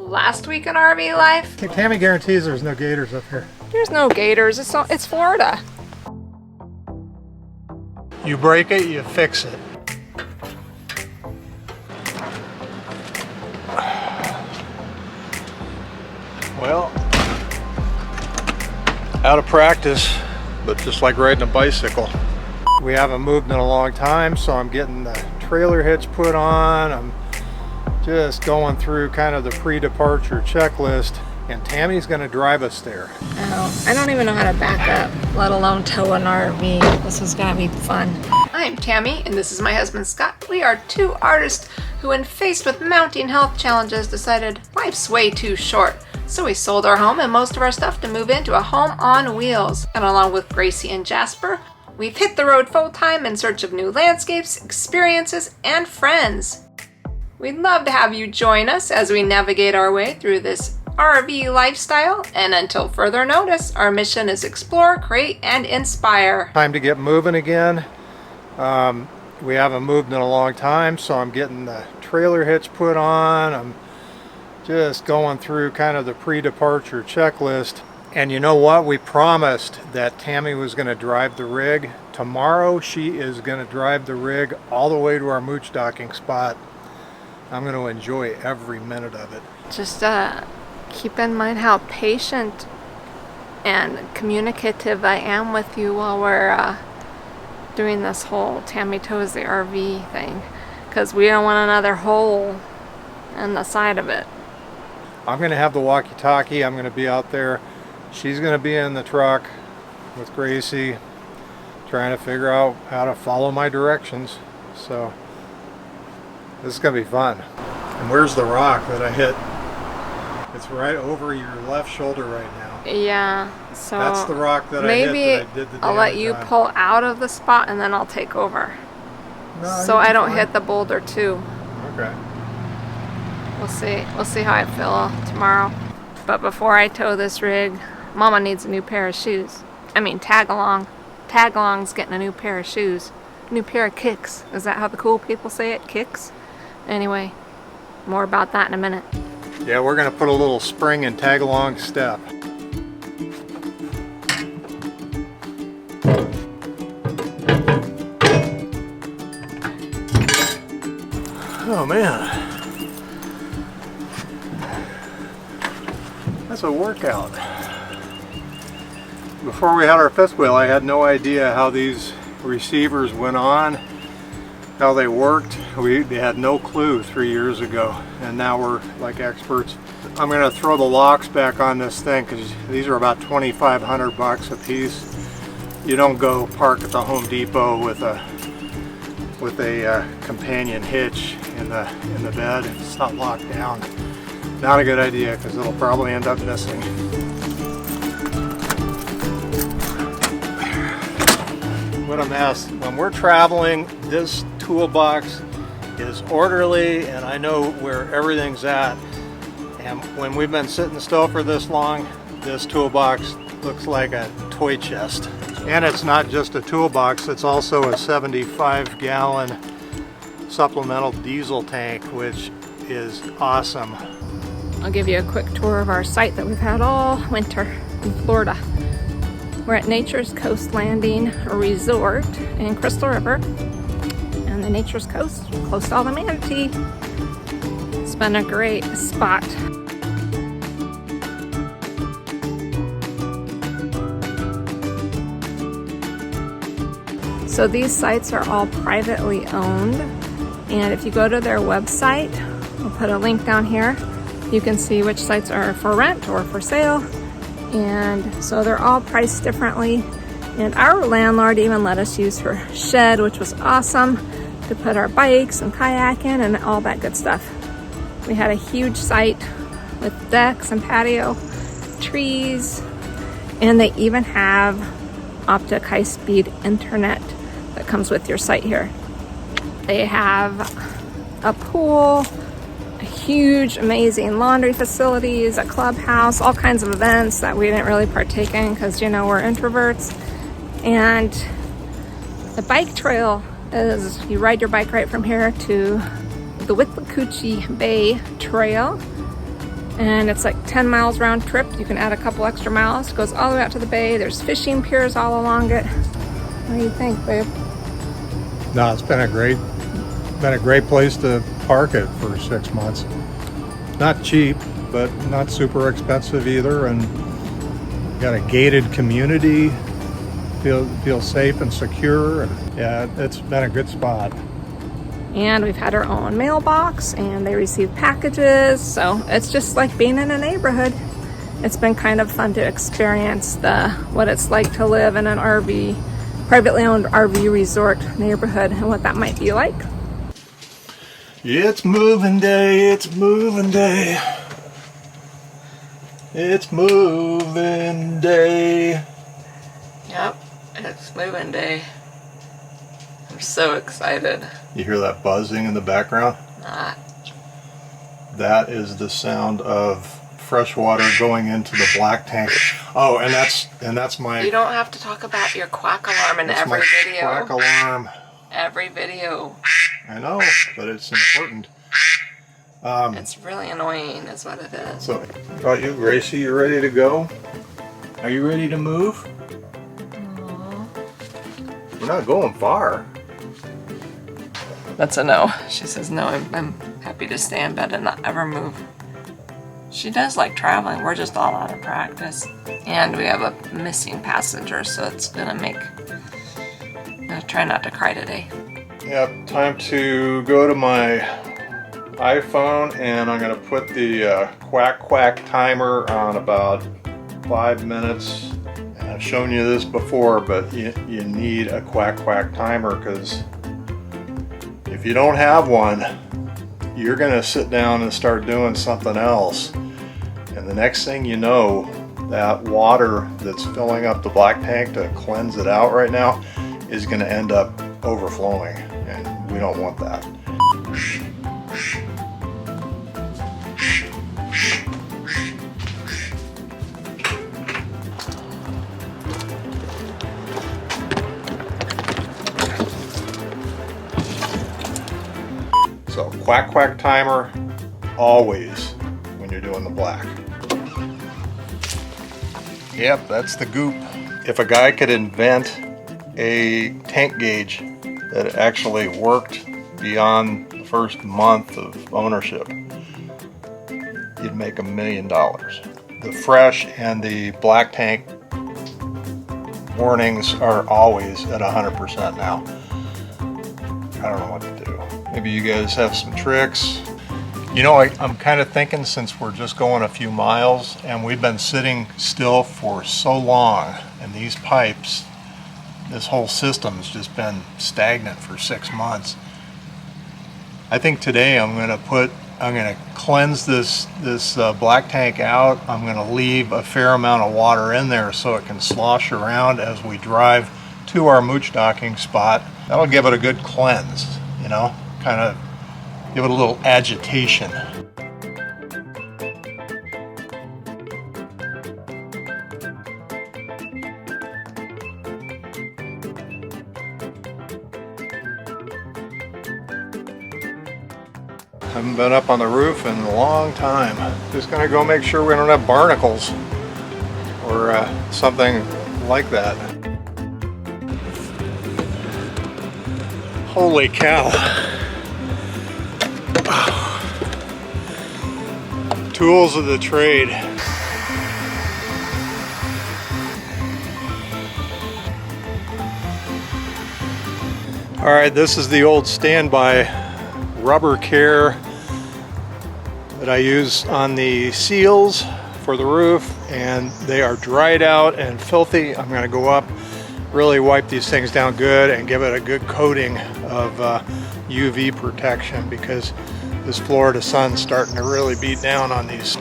Last week in RV life? Tammy guarantees there's no gators up here. There's no gators. It's Florida. You break it, you fix it. Well, out of practice, but just like riding a bicycle. We haven't moved in a long time, so I'm getting the trailer hitch put on. I'm just going through kind of the pre-departure checklist, and Tammy's going to drive us there. I don't even know how to back up, let alone tow an RV. This is going to be fun. I'm Tammy, and this is my husband Scott. We are two artists who, when faced with mounting health challenges, decided life's way too short. So we sold our home and most of our stuff to move into a home on wheels. And along with Gracie and Jasper, we've hit the road full time in search of new landscapes, experiences, and friends. We'd love to have you join us as we navigate our way through this RV lifestyle. And until further notice, our mission is explore, create, and inspire. Time to get moving again. We haven't moved in a long time, so I'm getting the trailer hitch put on. I'm just going through kind of the pre-departure checklist. And you know what? We promised that Tammy was going to drive the rig. Tomorrow she is going to drive the rig all the way to our mooch docking spot. I'm going to enjoy every minute of it. Just keep in mind how patient and communicative I am with you while we're doing this whole Tammy tows the RV thing, because we don't want another hole in the side of it. I'm going to have the walkie-talkie. I'm going to be out there. She's going to be in the truck with Gracie, trying to figure out how to follow my directions. So this is going to be fun. And where's the rock that I hit? It's right over your left shoulder right now. Yeah, so that's the rock that maybe I hit that I did the damage I'll let you on. pull out of the spot and then I'll take over. No, so I don't hit the boulder too. Okay. We'll see how I feel tomorrow. But before I tow this rig, Mama needs a new pair of shoes. I mean, tag along. Tag along's getting a new pair of shoes. New pair of kicks. Is that how the cool people say it? Kicks? Anyway, more about that in a minute. Yeah, we're going to put a little spring and tag along step. Oh man. That's a workout. Before we had our fifth wheel, I had no idea how these receivers went on, how they worked. We had no clue 3 years ago, and now we're like experts. I'm going to throw the locks back on this thing because these are about $2,500 a piece. You don't go park at the Home Depot with a companion hitch in the bed. It's not locked down. Not a good idea because it'll probably end up missing. What a mess. When we're traveling, this toolbox is orderly and I know where everything's at. And when we've been sitting still for this long, this toolbox looks like a toy chest. And it's not just a toolbox, it's also a 75-gallon supplemental diesel tank, which is awesome. I'll give you a quick tour of our site that we've had all winter in Florida. We're at Nature's Coast Landing Resort in Crystal River. And the Nature's Coast, close to all the manatee. It's been a great spot. So these sites are all privately owned. And if you go to their website, I'll put a link down here. You can see which sites are for rent or for sale. And so they're all priced differently. And our landlord even let us use her shed, which was awesome, to put our bikes and kayak in and all that good stuff. We had a huge site with decks and patio, trees, and they even have optic high-speed internet that comes with your site here. They have a pool, huge, amazing laundry facilities, a clubhouse, all kinds of events that we didn't really partake in because, you know, we're introverts. And the bike trail is, you ride your bike right from here to the Withlacoochee Bay Trail. And it's like 10 miles round trip. You can add a couple extra miles. It goes all the way out to the bay. There's fishing piers all along it. What do you think, babe? No, it's been a great place to park it for 6 months. Not cheap, but not super expensive either, and got a gated community. Feel safe and secure, and yeah, it's been a good spot. And we've had our own mailbox, and they receive packages, so it's just like being in a neighborhood. It's been kind of fun to experience what it's like to live in an RV, privately owned RV resort neighborhood, and what that might be like. It's moving day, it's moving day. It's moving day. Yep, it's moving day. I'm so excited. You hear that buzzing in the background? Nah. That is the sound of fresh water going into the black tank. Oh, and that's my... You don't have to talk about your quack alarm in every video. Quack alarm. Every video. I know, but it's important. It's really annoying is what it is. So, about you, Gracie, you ready to go? Are you ready to move? Aww. We're not going far. That's a no. She says no, I'm happy to stay in bed and not ever move. She does like traveling. We're just all out of practice. And we have a missing passenger, so it's gonna make... I'm gonna try not to cry today. Yep, time to go to my iPhone, and I'm gonna put the quack quack timer on about 5 minutes. And I've shown you this before, but you need a quack quack timer, because if you don't have one, you're gonna sit down and start doing something else. And the next thing you know, that water that's filling up the black tank to cleanse it out right now is gonna end up overflowing, and we don't want that. So quack quack timer always when you're doing the black. Yep, that's the goop. If a guy could invent a tank gauge that actually worked beyond the first month of ownership, you'd make $1 million. The fresh and the black tank warnings are always at 100% now. I don't know what to do. Maybe you guys have some tricks. You know, I'm kind of thinking, since we're just going a few miles and we've been sitting still for so long, and these pipes, this whole system's just been stagnant for 6 months. I think today I'm gonna cleanse this black tank out. I'm gonna leave a fair amount of water in there so it can slosh around as we drive to our mooch docking spot. That'll give it a good cleanse, you know, kind of give it a little agitation. Haven't been up on the roof in a long time. Just gonna go make sure we don't have barnacles or something like that. Holy cow. Tools of the trade. All right, this is the old standby rubber care that I use on the seals for the roof, and they are dried out and filthy. I'm going to go up, really wipe these things down good and give it a good coating of UV protection, because this Florida sun's starting to really beat down on these.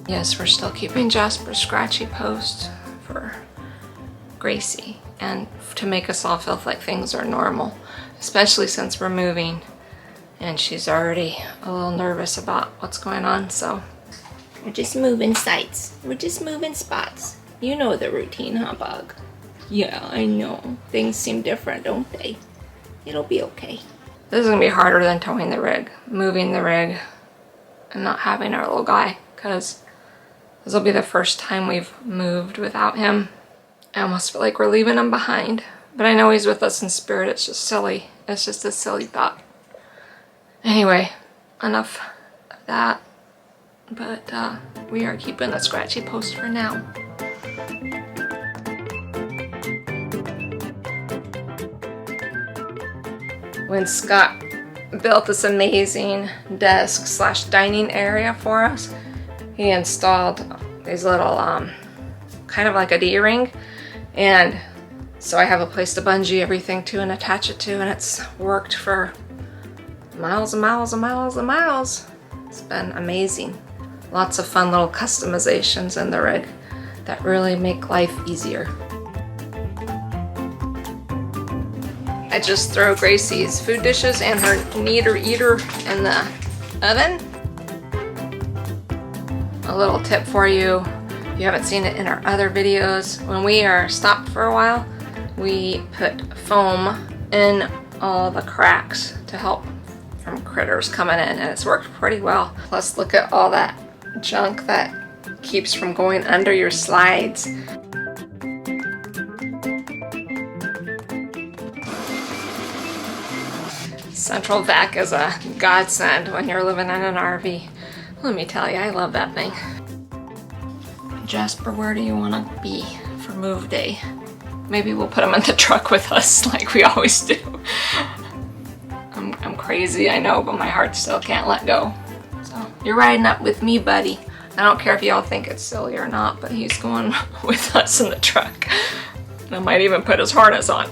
Yes, we're still keeping Jasper's scratchy post for Gracie, and to make us all feel like things are normal. especially since we're moving and she's already a little nervous about what's going on. So we're just moving sites. We're just moving spots. You know the routine, huh, Bug? Yeah, I know. Things seem different, don't they? It'll be okay. This is gonna be harder than towing the rig, moving the rig, and not having our little guy, because this will be the first time we've moved without him. I almost feel like we're leaving him behind, but I know he's with us in spirit. It's just silly. It's just a silly thought. Anyway, enough of that, but we are keeping the scratchy post for now. When Scott built this amazing desk slash dining area for us, he installed these little kind of like a D-ring, and so I have a place to bungee everything to and attach it to, and it's worked for miles and miles and miles and miles. It's been amazing. Lots of fun little customizations in the rig that really make life easier. I just throw Gracie's food dishes and her kneader eater in the oven. A little tip for you, if you haven't seen it in our other videos, when we are stopped for a while, we put foam in all the cracks to help from critters coming in, and it's worked pretty well. Plus, look at all that junk that keeps from going under your slides. Central vac is a godsend when you're living in an RV. Let me tell you, I love that thing. Jasper, where do you want to be for move day? Maybe we'll put him in the truck with us like we always do. I'm crazy, I know, but my heart still can't let go. So you're riding up with me, buddy. I don't care if y'all think it's silly or not, but he's going with us in the truck. And I might even put his harness on.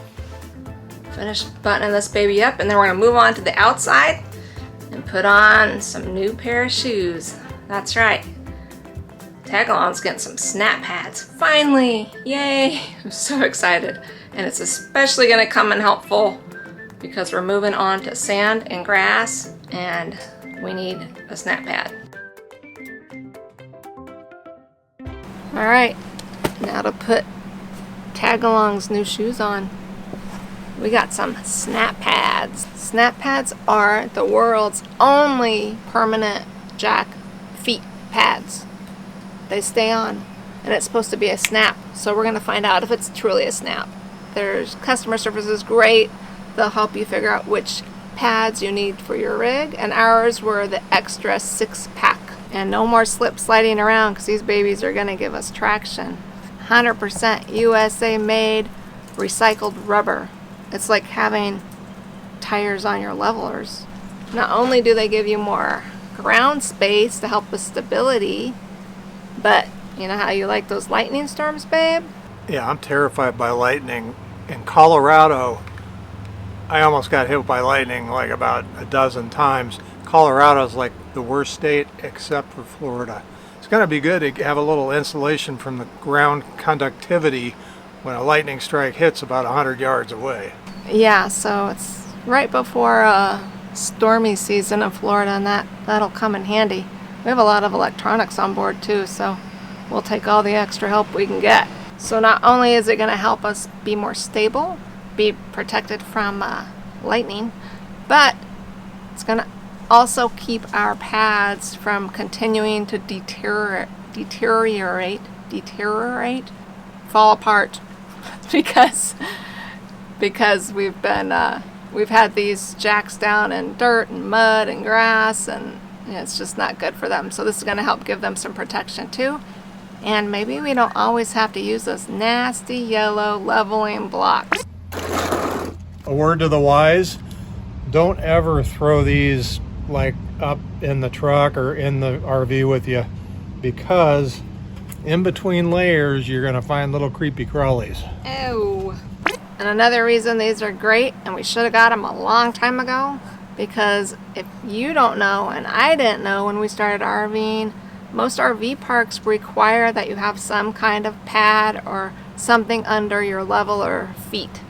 Finished buttoning this baby up, and then we're gonna move on to the outside and put on some new pair of shoes. That's right. Tagalong's getting some snap pads. Finally! Yay! I'm so excited. And it's especially gonna come in helpful because we're moving on to sand and grass, and we need a snap pad. Alright, now to put Tagalong's new shoes on. We got some snap pads. Snap pads are the world's only permanent jack feet pads. They stay on, and it's supposed to be a snap, so we're gonna find out if it's truly a snap. There's customer service is great. They'll help you figure out which pads you need for your rig, and ours were the extra 6-pack. And no more slip sliding around, because these babies are gonna give us traction. 100% USA made recycled rubber. It's like having tires on your levelers. Not only do they give you more ground space to help with stability, but you know how you like those lightning storms, babe? Yeah, I'm terrified by lightning. In Colorado, I almost got hit by lightning like about a dozen times. Colorado's like the worst state except for Florida. It's gonna be good to have a little insulation from the ground conductivity when a lightning strike hits about 100 yards away. Yeah, so it's right before stormy season in Florida, and that'll come in handy. We have a lot of electronics on board too, so we'll take all the extra help we can get. So not only is it going to help us be more stable, be protected from lightning, but it's going to also keep our pads from continuing to deteriorate, fall apart, because we've had these jacks down in dirt and mud and grass, and it's just not good for them. So this is going to help give them some protection too. And maybe we don't always have to use those nasty yellow leveling blocks. A word to the wise, don't ever throw these like up in the truck or in the RV with you, because in between layers you're going to find little creepy crawlies. Oh. And another reason these are great, and we should have got them a long time ago, because if you don't know, and I didn't know when we started RVing, most RV parks require that you have some kind of pad or something under your level or feet.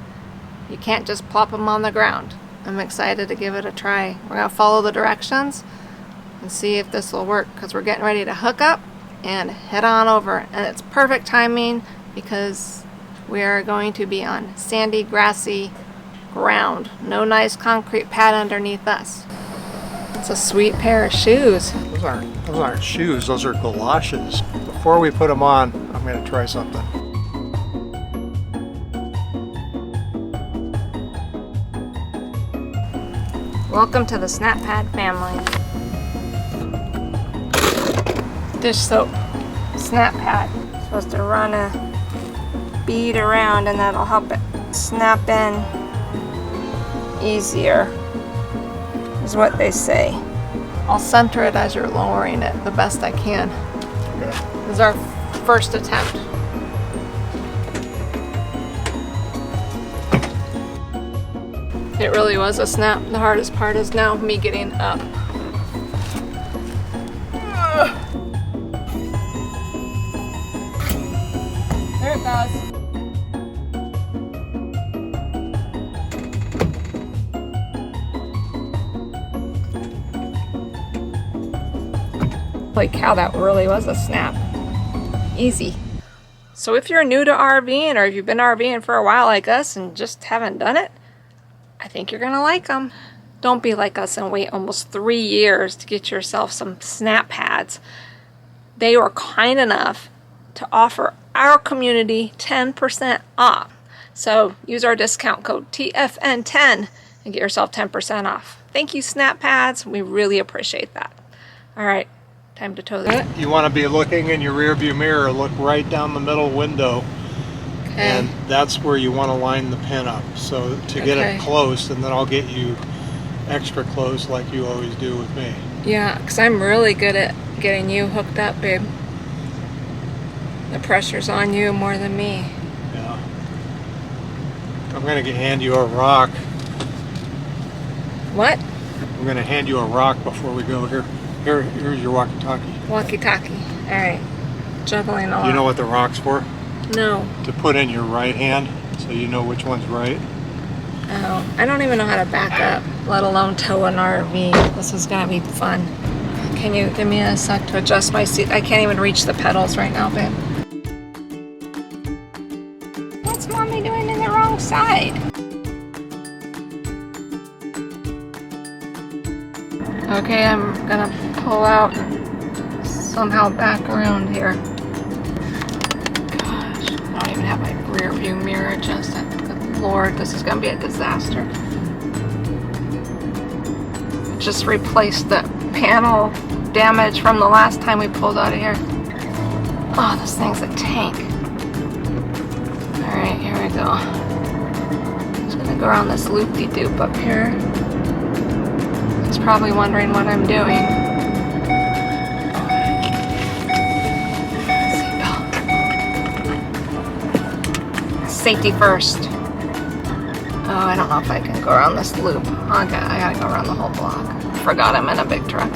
You can't just plop them on the ground. I'm excited to give it a try. We're gonna follow the directions and see if this will work, because we're getting ready to hook up and head on over. And it's perfect timing because we are going to be on sandy, grassy ground. No nice concrete pad underneath us. It's a sweet pair of shoes. Those aren't shoes, those are galoshes. Before we put them on, I'm gonna try something. Welcome to the Snap Pad family. Dish soap, snap pad. Supposed to run a bead around and that'll help it snap in easier, is what they say. I'll center it as you're lowering it the best I can. Okay. This is our first attempt. It really was a snap. The hardest part is now me getting up. There it goes. Holy cow, that really was a snap. Easy. So if you're new to RVing, or if you've been RVing for a while like us and just haven't done it, I think you're gonna like them. Don't be like us and wait almost 3 years to get yourself some snap pads. They were kind enough to offer our community 10% off. So use our discount code TFN10 and get yourself 10% off. Thank you, Snap Pads. We really appreciate that. All right, time to tow this. You want to be looking in your rear view mirror, look right down the middle window. Okay. And that's where you want to line the pin up. So to get it close, and then I'll get you extra close like you always do with me. Yeah, because I'm really good at getting you hooked up, babe. The pressure's on you more than me. Yeah. I'm going to hand you a rock. What? I'm going to hand you a rock before we go here. Here's your walkie-talkie. Walkie-talkie. All right. Juggling a lot. You know what the rock's for? No. To put in your right hand so you know which one's right. Oh, I don't even know how to back up, let alone tow an RV. This is gonna be fun. Can you give me a sec to adjust my seat? I can't even reach the pedals right now, babe. What's mommy doing in the wrong side? Okay, I'm gonna pull out, somehow back around here. Gosh, I don't even have my rear view mirror adjusted. Good Lord, this is gonna be a disaster. Just replaced the panel damage from the last time we pulled out of here. Oh, this thing's a tank. Alright, here we go. Just gonna go around this loop-de-doop up here. He's probably wondering what I'm doing. Seatbelt. Safety first. Oh, I don't know if I can go around this loop. I gotta go around the whole block. Forgot I'm in a big truck.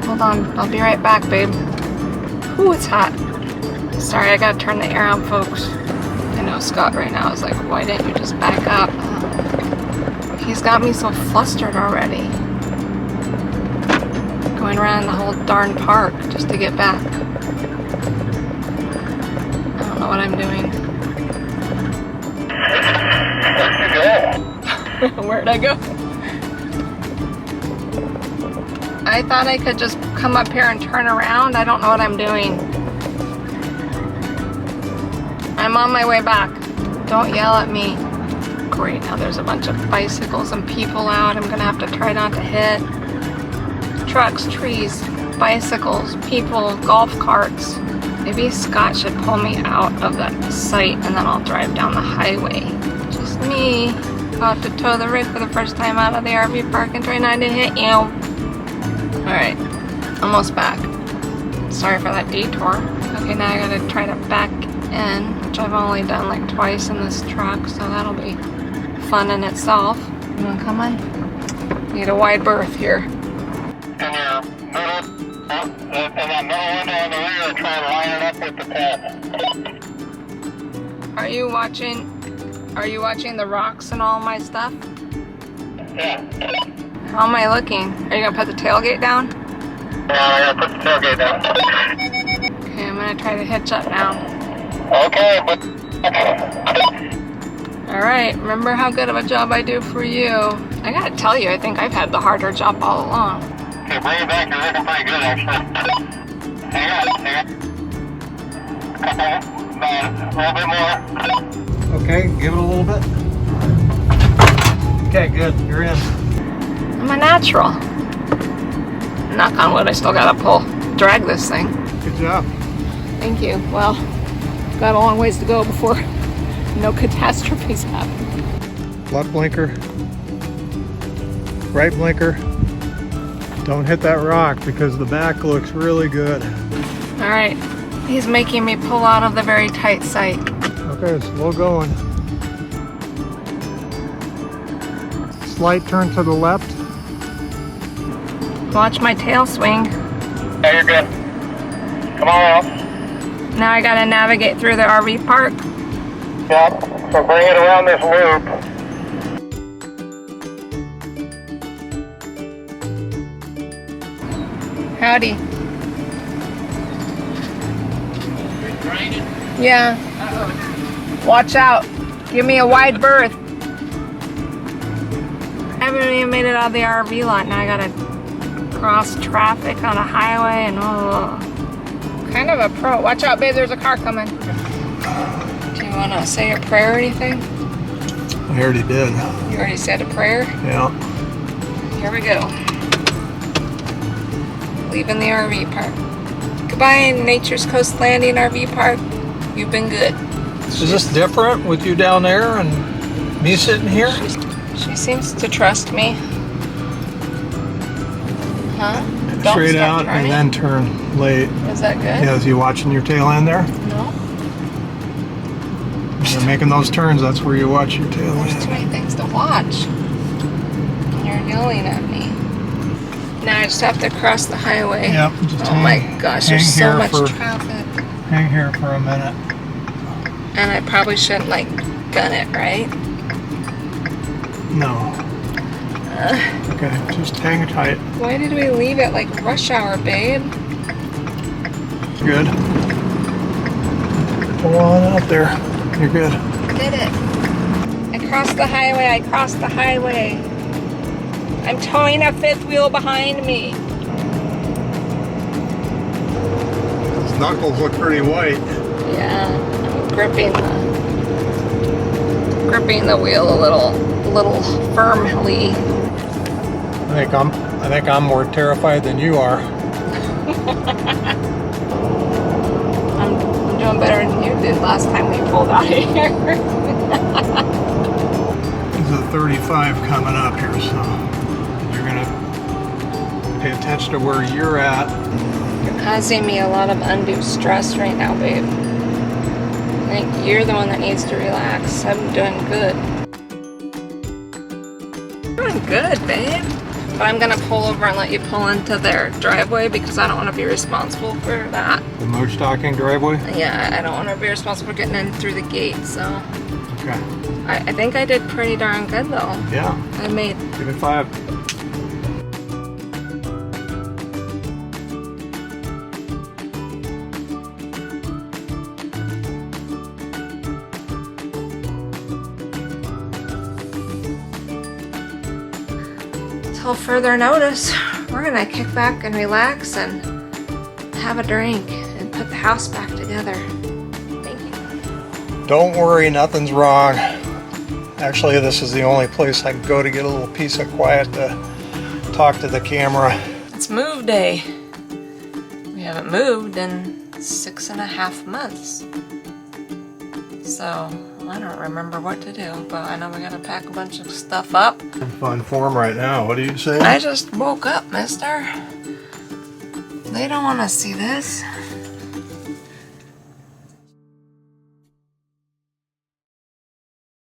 Hold on, I'll be right back, babe. Ooh, it's hot. Sorry, I gotta turn the air on, folks. I know Scott right now is like, why didn't you just back up? He's got me so flustered already. Going around the whole darn park just to get back. I don't know what I'm doing. Where'd I go? I thought I could just come up here and turn around. I don't know what I'm doing. I'm on my way back. Don't yell at me. Great, now there's a bunch of bicycles and people out. I'm gonna have to try not to hit. Trucks, trees, bicycles, people, golf carts. Maybe Scott should pull me out of that site and then I'll drive down the highway. Just me. About to tow the rig for the first time out of the RV park and try not to hit you. Alright, almost back. Sorry for that detour. Okay, now I gotta try to back in, which I've only done like twice in this truck, so that'll be fun in itself. You wanna come on? Need a wide berth here. In that middle window on the rear, try and line it up with the pad. Are you watching the rocks and all my stuff? Yeah. How am I looking? Are you gonna put the tailgate down? Yeah, I gotta put the tailgate down. Okay, I'm gonna try to hitch up now. Okay, but... Alright, remember how good of a job I do for you. I gotta tell you, I think I've had the harder job all along. Okay, bring it back. You're looking pretty good, actually. Hang on, a little bit more. Okay, give it a little bit. Okay, good. You're in. I'm a natural. Knock on wood, I still gotta drag this thing. Good job. Thank you. Well, got a long ways to go before no catastrophes happen. Left blinker. Right blinker. Don't hit that rock because the back looks really good. All right, he's making me pull out of the very tight sight. Okay, slow going. Slight turn to the left. Watch my tail swing. Yeah, you're good. Come on out. Now I gotta navigate through the RV park. Yep. So bring it around this loop. Howdy. Yeah. Watch out. Give me a wide berth. I haven't even made it out of the RV lot. Now I gotta cross traffic on a highway and kind of a pro. Watch out, babe, there's a car coming. Do you wanna say a prayer or anything? I already did. You already said a prayer? Yeah. Here we go. Leaving the RV park. Goodbye, Nature's Coast Landing RV Park. You've been good. Is this different with you down there and me sitting here? She seems to trust me. Huh? Don't Straight start out turning? and then turn late. Is that good? Yeah, is you watching your tail end there? No. You're making those turns, that's where you watch your tail There's too end. many things to watch. You're yelling at me. Now I just have to cross the highway. Yep, just Oh my gosh, there's so here much for- traffic. Hang here for a minute. And I probably shouldn't gun it, right? No. Okay, just hang tight. Why did we leave at rush hour, babe? Good. Pull on out there. You're good. Did it. I crossed the highway, I crossed the highway. I'm towing a fifth wheel behind me. His knuckles look pretty white. Yeah, I'm gripping the wheel a little firmly. I think I'm more terrified than you are. I'm doing better than you did last time we pulled out of here. There's a 35 coming up here, so you're gonna pay attention to where you're at. You're causing me a lot of undue stress right now, babe. I think you're the one that needs to relax. I'm doing good. Doing good, babe. But I'm gonna pull over and let you pull into their driveway because I don't want to be responsible for that. The motor stocking driveway? Yeah, I don't want to be responsible for getting in through the gate, so Okay. I think I did pretty darn good though. Yeah. I made Give it 5. Till further notice, we're gonna kick back and relax and have a drink and put the house back together. Thank you. Don't worry, nothing's wrong. Actually, this is the only place I can go to get a little peace of quiet to talk to the camera. It's move day. We haven't moved in 6.5 months. So I don't remember what to do, but I know we gotta pack a bunch of stuff up. In fun form right now. What do you say? I just woke up, mister. They don't want to see this.